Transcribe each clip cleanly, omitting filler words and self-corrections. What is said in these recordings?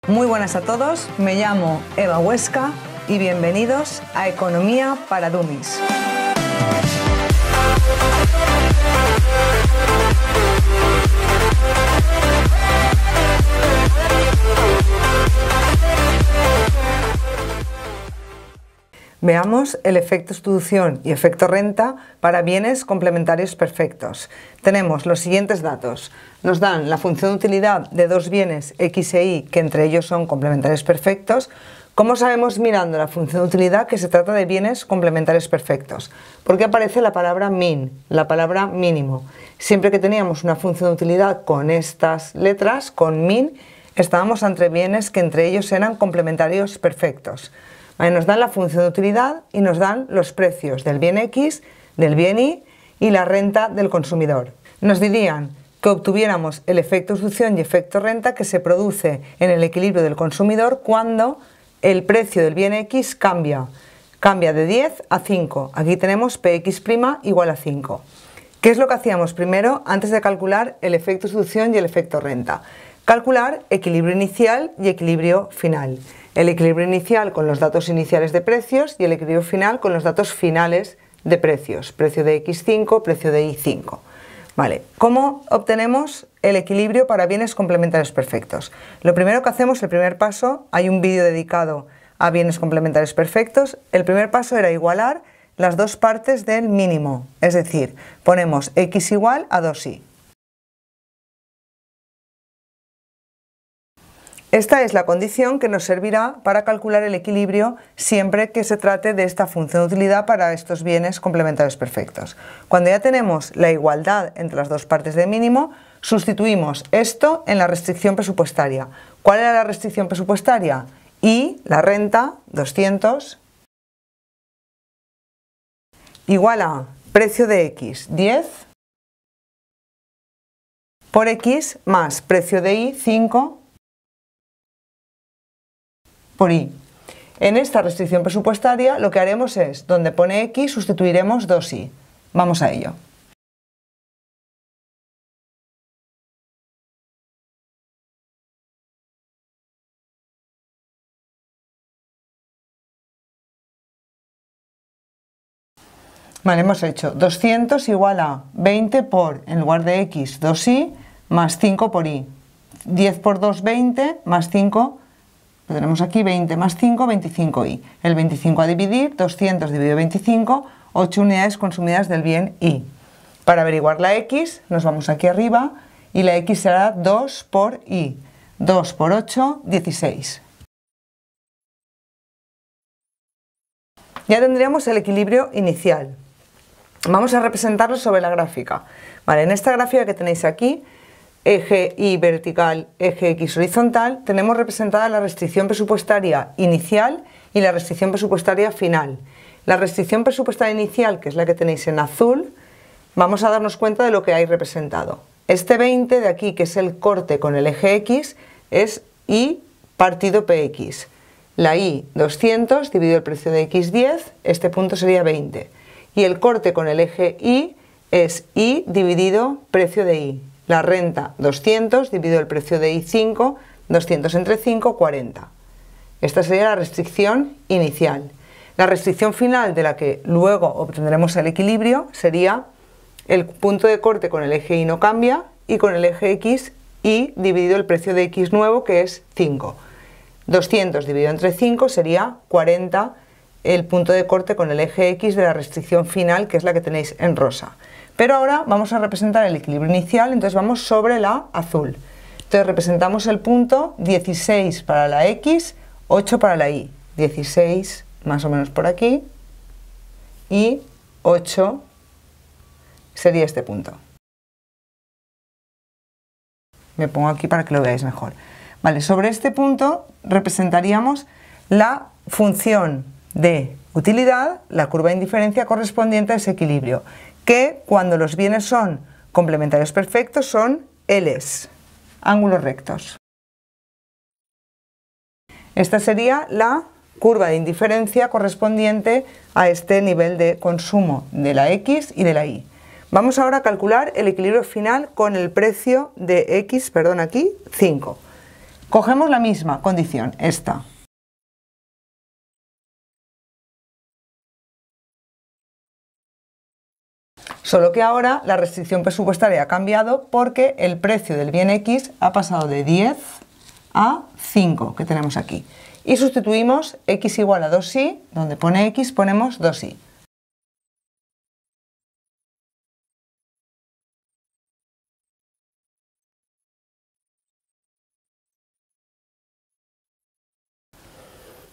Muy buenas a todos, me llamo Eva Huesca y bienvenidos a Economía para Dummies. Veamos el efecto sustitución y efecto renta para bienes complementarios perfectos. Tenemos los siguientes datos. Nos dan la función de utilidad de dos bienes X e Y que entre ellos son complementarios perfectos. ¿Cómo sabemos mirando la función de utilidad que se trata de bienes complementarios perfectos? Porque aparece la palabra min, la palabra mínimo. Siempre que teníamos una función de utilidad con estas letras, con min, estábamos entre bienes que entre ellos eran complementarios perfectos. Nos dan la función de utilidad y nos dan los precios del bien X, del bien Y y la renta del consumidor. Nos dirían que obtuviéramos el efecto sustitución y efecto renta que se produce en el equilibrio del consumidor cuando el precio del bien X cambia de 10 a 5. Aquí tenemos Px' igual a 5. ¿Qué es lo que hacíamos primero antes de calcular el efecto sustitución y el efecto renta? Calcular equilibrio inicial y equilibrio final. El equilibrio inicial con los datos iniciales de precios y el equilibrio final con los datos finales de precios. Precio de X5, precio de Y5. Vale. ¿Cómo obtenemos el equilibrio para bienes complementarios perfectos? Lo primero que hacemos, el primer paso, hay un vídeo dedicado a bienes complementarios perfectos. El primer paso era igualar las dos partes del mínimo. Es decir, ponemos X igual a 2Y. Esta es la condición que nos servirá para calcular el equilibrio siempre que se trate de esta función de utilidad para estos bienes complementarios perfectos. Cuando ya tenemos la igualdad entre las dos partes de mínimo, sustituimos esto en la restricción presupuestaria. ¿Cuál era la restricción presupuestaria? Y la renta, 200, igual a precio de X, 10, por X más precio de Y, 5, por Y. En esta restricción presupuestaria lo que haremos es, donde pone X, sustituiremos 2Y. Vamos a ello. Vale, hemos hecho 200 igual a 20 por, en lugar de X, 2Y, más 5 por Y. 10 por 2, 20, más 5, lo tenemos aquí, 20 más 5, 25Y. El 25 a dividir, 200 dividido 25, 8 unidades consumidas del bien Y. Para averiguar la X, nos vamos aquí arriba y la X será 2 por Y. 2 por 8, 16. Ya tendríamos el equilibrio inicial. Vamos a representarlo sobre la gráfica. Vale, en esta gráfica que tenéis aquí, eje Y vertical, eje X horizontal, tenemos representada la restricción presupuestaria inicial y la restricción presupuestaria final. La restricción presupuestaria inicial, que es la que tenéis en azul, vamos a darnos cuenta de lo que hay representado. Este 20 de aquí, que es el corte con el eje X, es Y partido PX. La Y, 200, dividido el precio de X, 10, este punto sería 20. Y el corte con el eje Y es Y dividido precio de Y. La renta, 200, dividido el precio de Y5, 200 entre 5, 40. Esta sería la restricción inicial. La restricción final, de la que luego obtendremos el equilibrio, sería el punto de corte con el eje Y no cambia y con el eje X, Y dividido el precio de X nuevo, que es 5. 200 dividido entre 5 sería 40 el punto de corte con el eje X de la restricción final, que es la que tenéis en rosa. Pero ahora vamos a representar el equilibrio inicial, entonces vamos sobre la azul. Entonces representamos el punto 16 para la X, 8 para la Y. 16 más o menos por aquí y 8 sería este punto. Me pongo aquí para que lo veáis mejor. Vale, sobre este punto representaríamos la función de utilidad, la curva de indiferencia correspondiente a ese equilibrio, que cuando los bienes son complementarios perfectos son Ls, ángulos rectos. Esta sería la curva de indiferencia correspondiente a este nivel de consumo de la X y de la Y. Vamos ahora a calcular el equilibrio final con el precio de X, perdón, aquí, 5. Cogemos la misma condición, esta. Solo que ahora la restricción presupuestaria ha cambiado porque el precio del bien X ha pasado de 10 a 5, que tenemos aquí. Y sustituimos X igual a 2y, donde pone X ponemos 2y.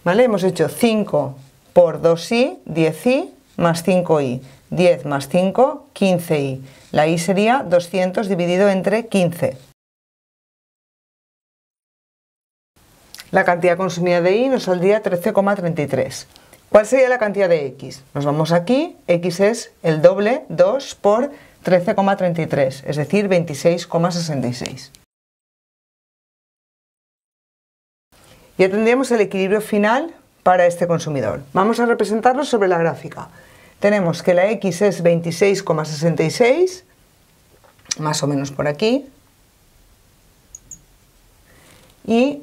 ¿Vale? Hemos hecho 5 por 2y, 10y, más 5y. 10 más 5, 15y. La y sería 200 dividido entre 15. La cantidad consumida de y nos saldría 13,33. ¿Cuál sería la cantidad de x? Nos vamos aquí, x es el doble, 2 por 13,33, es decir, 26,66. Ya tendríamos el equilibrio final para este consumidor. Vamos a representarlo sobre la gráfica. Tenemos que la x es 26,66, más o menos por aquí, y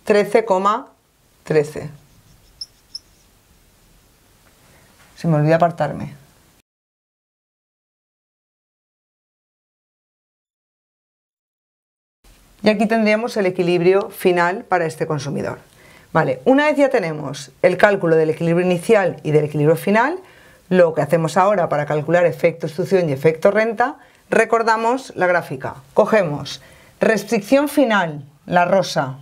13,13. Se me olvida apartarme. Y aquí tendríamos el equilibrio final para este consumidor. Vale, una vez ya tenemos el cálculo del equilibrio inicial y del equilibrio final, lo que hacemos ahora para calcular efecto sustitución y efecto renta, recordamos la gráfica. Cogemos restricción final, la rosa,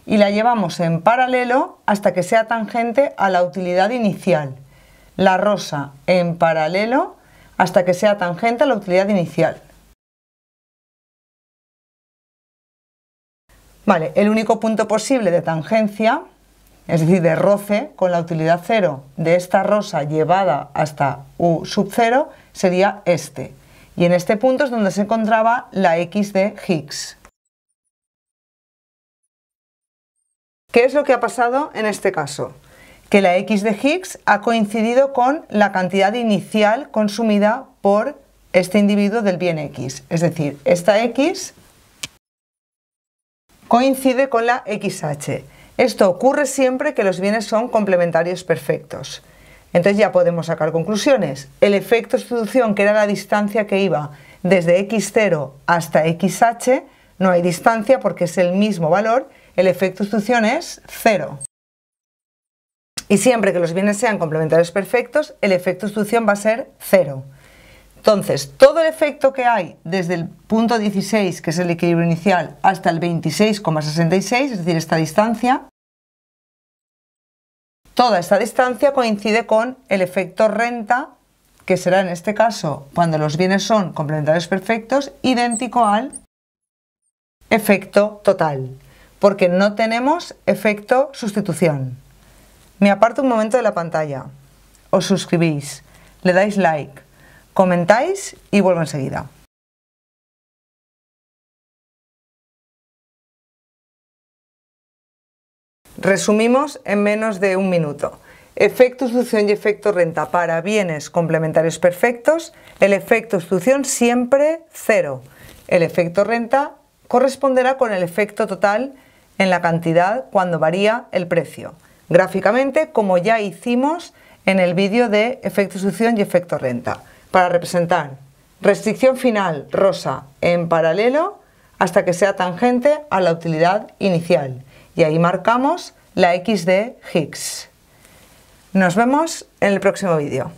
y la llevamos en paralelo hasta que sea tangente a la utilidad inicial. La rosa en paralelo hasta que sea tangente a la utilidad inicial. Vale, el único punto posible de tangencia, es decir, de roce con la utilidad 0 de esta rosa llevada hasta u sub 0 sería este. Y en este punto es donde se encontraba la x de Higgs. ¿Qué es lo que ha pasado en este caso? Que la x de Higgs ha coincidido con la cantidad inicial consumida por este individuo del bien x. Es decir, esta x coincide con la XH. Esto ocurre siempre que los bienes son complementarios perfectos. Entonces ya podemos sacar conclusiones. El efecto de sustitución, que era la distancia que iba desde x0 hasta XH, no hay distancia porque es el mismo valor, el efecto de sustitución es 0. Y siempre que los bienes sean complementarios perfectos, el efecto de sustitución va a ser 0. Entonces, todo el efecto que hay desde el punto 16, que es el equilibrio inicial, hasta el 26,66, es decir, esta distancia, toda esta distancia coincide con el efecto renta, que será en este caso, cuando los bienes son complementarios perfectos, idéntico al efecto total, porque no tenemos efecto sustitución. Me aparto un momento de la pantalla, os suscribís, le dais like, comentáis y vuelvo enseguida. Resumimos en menos de un minuto. Efecto sustitución y efecto renta para bienes complementarios perfectos. El efecto sustitución siempre 0. El efecto renta corresponderá con el efecto total en la cantidad cuando varía el precio. Gráficamente, como ya hicimos en el vídeo de efecto sustitución y efecto renta. Para representar restricción final rosa en paralelo hasta que sea tangente a la utilidad inicial. Y ahí marcamos la x de Higgs. Nos vemos en el próximo vídeo.